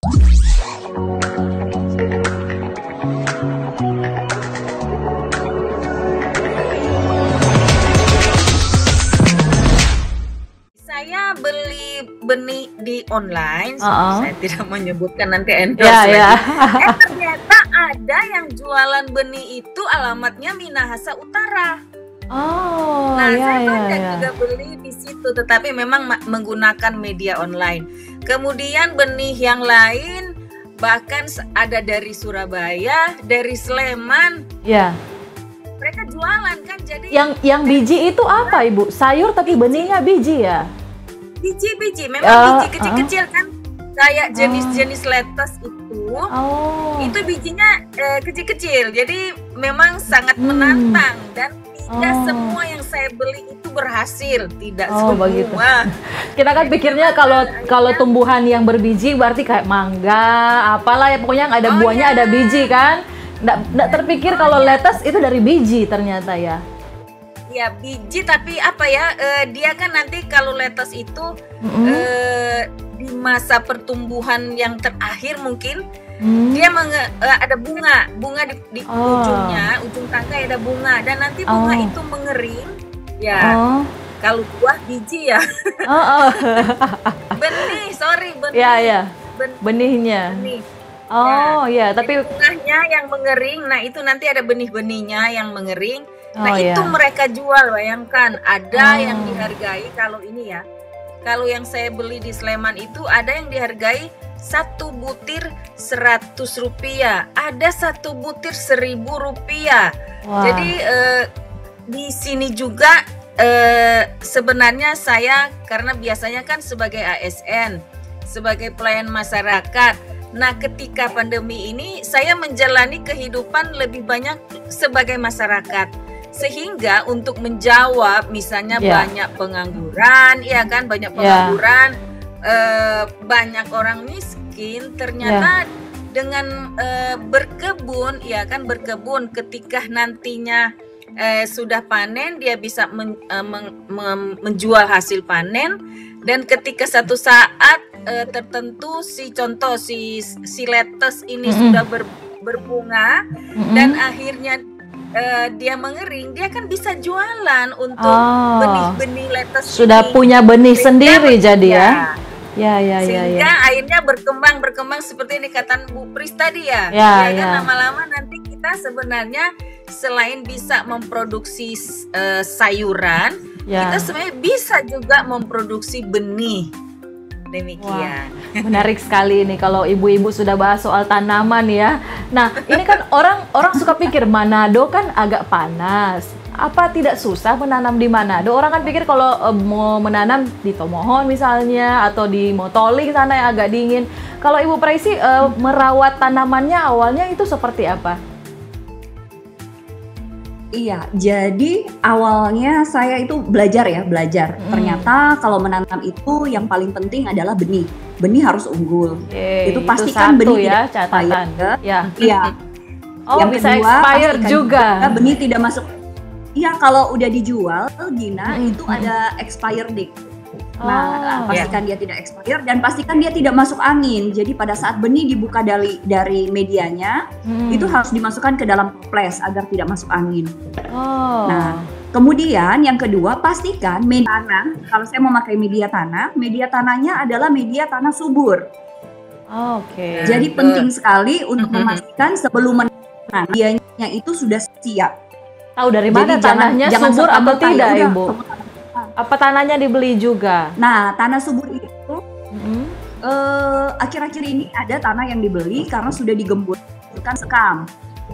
Saya beli benih di online, Heeh. saya tidak menyebutkan nanti endorse Ya, lagi. ya. Ternyata ada yang jualan benih itu alamatnya Minahasa Utara. Oh, Nah, ya, saya ya, banyak ya. juga beli di situ, tetapi memang menggunakan media online. Kemudian benih yang lain bahkan ada dari Surabaya, dari Sleman, Ya. mereka jualan kan. Jadi Yang biji itu apa, Ibu? Sayur tapi benihnya biji ya? biji-biji, memang biji kecil-kecil kan, kayak jenis-jenis lettuce itu. Oh. Itu bijinya kecil-kecil, jadi memang sangat menantang dan tidak semua yang saya beli itu berhasil, tidak semua. Begitu. Kita kan pikirnya kalau tumbuhan yang berbiji berarti kayak mangga, apalah ya, pokoknya nggak ada buahnya ada biji kan? Nggak terpikir kalau lettuce itu dari biji ternyata ya. Ya biji, tapi apa ya, dia kan nanti kalau lettuce itu di masa pertumbuhan yang terakhir mungkin dia ada bunga di ujungnya, ujung tangkai ada bunga, dan nanti bunga itu mengering ya. Kalau buah biji ya. benih. Ya, ya. Benihnya. Benih. Ya, tapi bunganya yang mengering, nah itu nanti ada benih-benihnya yang mengering. Nah itu ya. mereka jual, bayangkan ada yang dihargai kalau ini ya. Kalau yang saya beli di Sleman itu ada yang dihargai 1 butir Rp100, ada 1 butir Rp1.000. Jadi di sini juga sebenarnya saya, karena biasanya kan sebagai ASN, sebagai pelayan masyarakat. Nah, ketika pandemi ini saya menjalani kehidupan lebih banyak sebagai masyarakat. Sehingga untuk menjawab misalnya banyak pengangguran, ya kan, banyak pengangguran, banyak orang miskin, ternyata dengan berkebun, ya kan, berkebun ketika nantinya sudah panen dia bisa menjual hasil panen, dan ketika satu saat tertentu si lettuce ini sudah berbunga dan akhirnya dia mengering, dia kan bisa jualan untuk benih-benih lettuce sudah ini. punya benih sendiri jadi ya. Sehingga akhirnya berkembang seperti ini kata Bu Pris tadi ya. Kan lama-lama nanti kita sebenarnya selain bisa memproduksi sayuran, kita sebenarnya bisa juga memproduksi benih. Demikian. Menarik sekali ini kalau ibu-ibu sudah bahas soal tanaman ya. Nah, ini kan orang suka pikir Manado kan agak panas. Apa tidak susah menanam di Manado? Orang kan pikir kalau mau menanam di Tomohon misalnya atau di Motoling sana yang agak dingin. Kalau Ibu Praisi merawat tanamannya awalnya itu seperti apa? Iya, jadi awalnya saya itu belajar. Ternyata kalau menanam itu yang paling penting adalah benih. Benih harus unggul. Itu pastikan itu benih ya, tidak catatan. Iya. Yang yang bisa kedua, expired juga. Benih tidak masuk. Iya, kalau udah dijual, Gina, itu ada expire date. Nah, pastikan dia tidak expire dan pastikan dia tidak masuk angin. Jadi pada saat benih dibuka dari medianya, itu harus dimasukkan ke dalam toples agar tidak masuk angin. Nah, kemudian yang kedua, pastikan media tanah. Kalau saya mau pakai media tanahnya adalah media tanah subur. Jadi penting sekali untuk memastikan sebelum menanam, medianya itu sudah siap. Tahu dari mana tanahnya subur atau tidak, Ibu? Apa tanahnya dibeli juga? Nah, tanah subur itu akhir-akhir ini ada tanah yang dibeli karena sudah digemburkan sekam.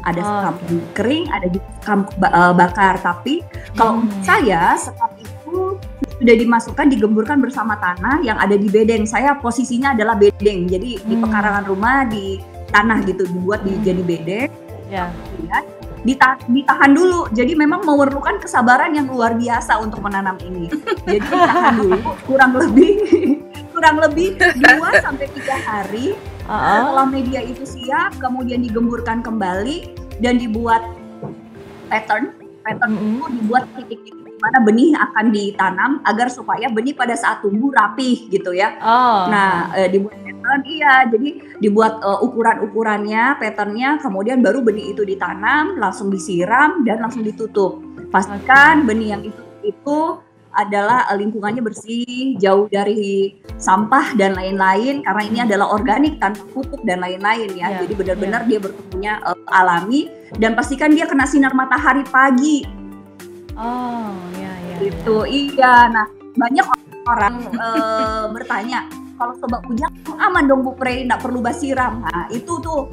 Ada sekam kering, ada sekam bakar. Tapi kalau saya, sekam itu sudah digemburkan bersama tanah yang ada di bedeng. Saya posisinya adalah bedeng, jadi di pekarangan rumah, di tanah gitu, dibuat jadi bedeng. Ditahan dulu, jadi memang memerlukan kesabaran yang luar biasa untuk menanam ini. Jadi ditahan dulu kurang lebih 2-3 hari setelah media itu siap, kemudian digemburkan kembali dan dibuat pattern itu dibuat titik-titik di mana benih akan ditanam agar supaya benih pada saat tumbuh rapih gitu ya. Nah, dibuat pattern Iya, jadi dibuat ukuran-ukurannya, patternnya, kemudian baru benih itu ditanam, langsung disiram dan langsung ditutup. Pastikan benih yang itu adalah lingkungannya bersih, jauh dari sampah dan lain-lain, karena ini adalah organik tanpa pupuk dan lain-lain ya. Jadi benar-benar dia bertumbuhnya alami, dan pastikan dia kena sinar matahari pagi. Oh, Itu iya. Nah, banyak orang bertanya, kalau sobat hujan aman dong Bu Prey, nggak perlu basiram. Nah, itu tuh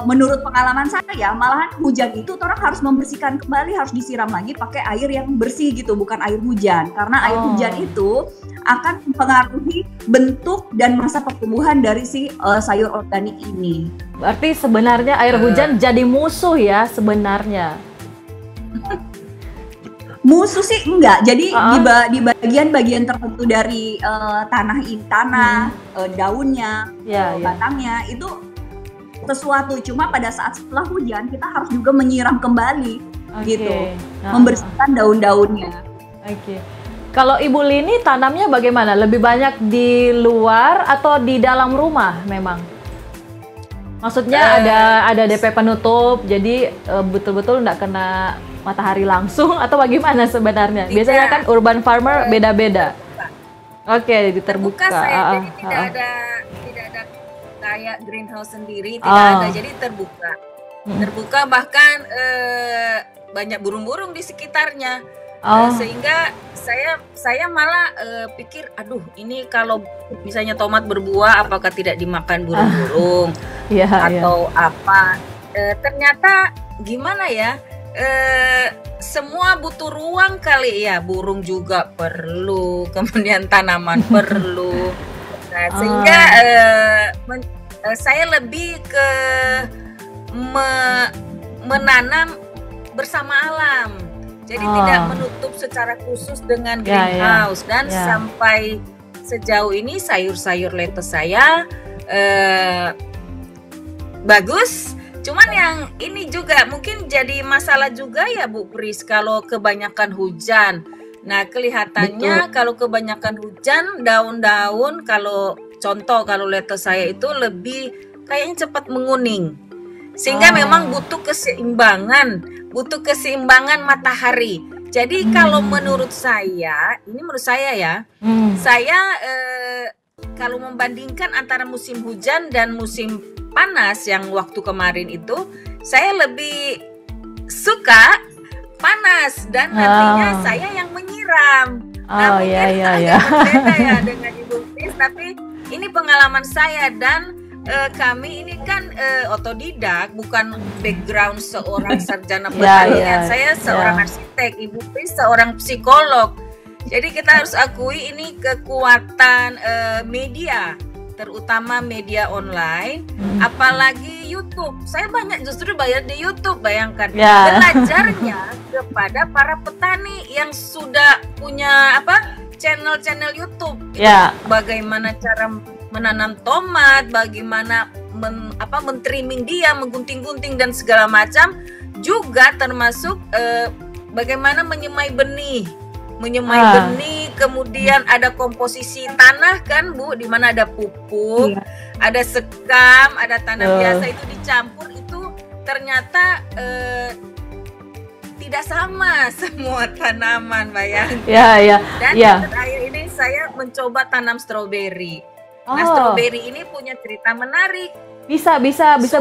menurut pengalaman saya, malahan hujan itu orang harus membersihkan kembali, harus disiram lagi pakai air yang bersih gitu, bukan air hujan. Karena air hujan itu akan mempengaruhi bentuk dan masa pertumbuhan dari si sayur organik ini. Berarti sebenarnya air hujan jadi musuh ya sebenarnya? Musuh sih enggak, jadi di bagian-bagian tertentu dari tanah, daunnya, batangnya itu sesuatu. Cuma pada saat setelah hujan kita harus juga menyiram kembali, gitu, membersihkan daun-daunnya. Kalau Ibu Lini tanamnya bagaimana? Lebih banyak di luar atau di dalam rumah memang? Maksudnya ada DP penutup, jadi betul-betul nggak kena matahari langsung atau bagaimana sebenarnya? Biasanya kan urban farmer beda-beda. Oke, terbuka. Jadi tidak ada kayak greenhouse sendiri, tidak ada. Jadi terbuka. Terbuka, bahkan banyak burung-burung di sekitarnya. Sehingga saya malah pikir, aduh, ini kalau misalnya tomat berbuah, apakah tidak dimakan burung-burung atau apa? Ternyata gimana ya? Semua butuh ruang kali ya, burung juga perlu, kemudian tanaman perlu. Nah, sehingga saya lebih ke menanam bersama alam. Jadi tidak menutup secara khusus dengan greenhouse. Dan sampai sejauh ini sayur-sayur lettuce saya bagus. Cuman yang ini juga mungkin jadi masalah juga ya Bu Pris, kalau kebanyakan hujan. Nah, kelihatannya kalau kebanyakan hujan, daun-daun, kalau contoh kalau lettuce saya itu lebih kayaknya cepat menguning. Sehingga memang butuh keseimbangan matahari. Jadi kalau menurut saya, ini menurut saya ya, saya kalau membandingkan antara musim hujan dan musim panas yang waktu kemarin itu, saya lebih suka panas dan nantinya saya yang menyiram. Nah, mungkin agak berbeda ya dengan Ibu Pris, tapi ini pengalaman saya. Dan kami ini kan otodidak, bukan background seorang sarjana pertanian. Saya seorang arsitek, Ibu Pris seorang psikolog. Jadi kita harus akui ini kekuatan media, terutama media online, apalagi YouTube. Saya banyak justru bayar di YouTube, bayangkan. Belajarnya kepada para petani yang sudah punya channel-channel YouTube. Bagaimana cara menanam tomat, bagaimana men-trimming dia, menggunting-gunting dan segala macam. Juga termasuk bagaimana menyemai benih. Benih, kemudian ada komposisi tanah kan Bu, di mana ada pupuk, ada sekam, ada tanah biasa, itu dicampur, itu ternyata tidak sama semua tanaman, bayangin. Dan terakhir ini saya mencoba tanam stroberi. Nah, stroberi ini punya cerita menarik. Bisa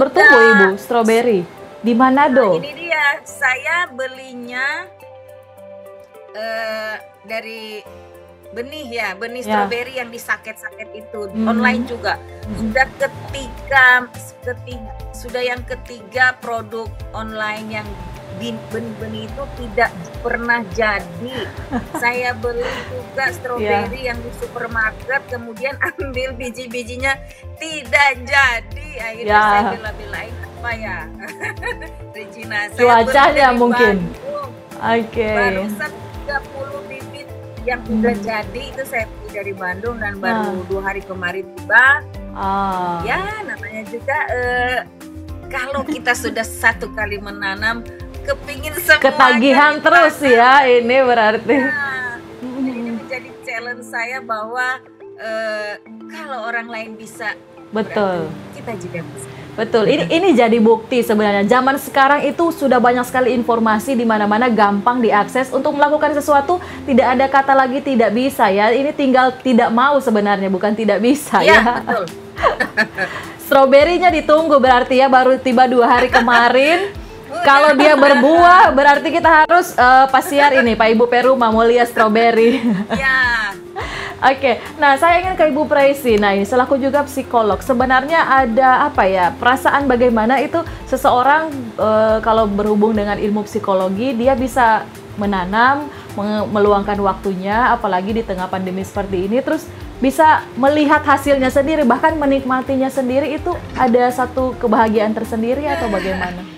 bertumbuh Ibu, stroberi di Manado. Nah, ini dia, saya belinya dari benih stroberi yang disaket-saket itu, online juga. Sudah yang ketiga produk online yang benih-benih itu tidak pernah jadi. Saya beli juga stroberi yang di supermarket, kemudian ambil biji-bijinya tidak jadi. Akhirnya saya bela-belain Regina, cuacanya mungkin. Baru 30 bibit yang udah jadi itu saya beli dari Bandung, dan baru 2 hari kemarin tiba. Ya, namanya juga kalau kita sudah satu kali menanam, kepingin semua. Ketagihan terus ya ini berarti. Jadi ini menjadi challenge saya bahwa kalau orang lain bisa, Betul. berarti kita juga bisa. Betul, ini jadi bukti sebenarnya. Zaman sekarang itu sudah banyak sekali informasi di mana-mana, gampang diakses. Untuk melakukan sesuatu tidak ada kata lagi tidak bisa ya. Ini tinggal tidak mau sebenarnya, bukan tidak bisa Ya, ya. betul. Stroberinya ditunggu berarti ya, baru tiba 2 hari kemarin. Kalau dia berbuah berarti kita harus pasiar ini Pak Ibu Peruma mau lihat stroberi. Ya. Oke, nah saya ingin ke Ibu Praisi. Nah ini selaku juga psikolog, sebenarnya ada apa ya, perasaan bagaimana itu seseorang kalau berhubung dengan ilmu psikologi, dia bisa menanam, meluangkan waktunya, apalagi di tengah pandemi seperti ini, terus bisa melihat hasilnya sendiri, bahkan menikmatinya sendiri, itu ada satu kebahagiaan tersendiri atau bagaimana?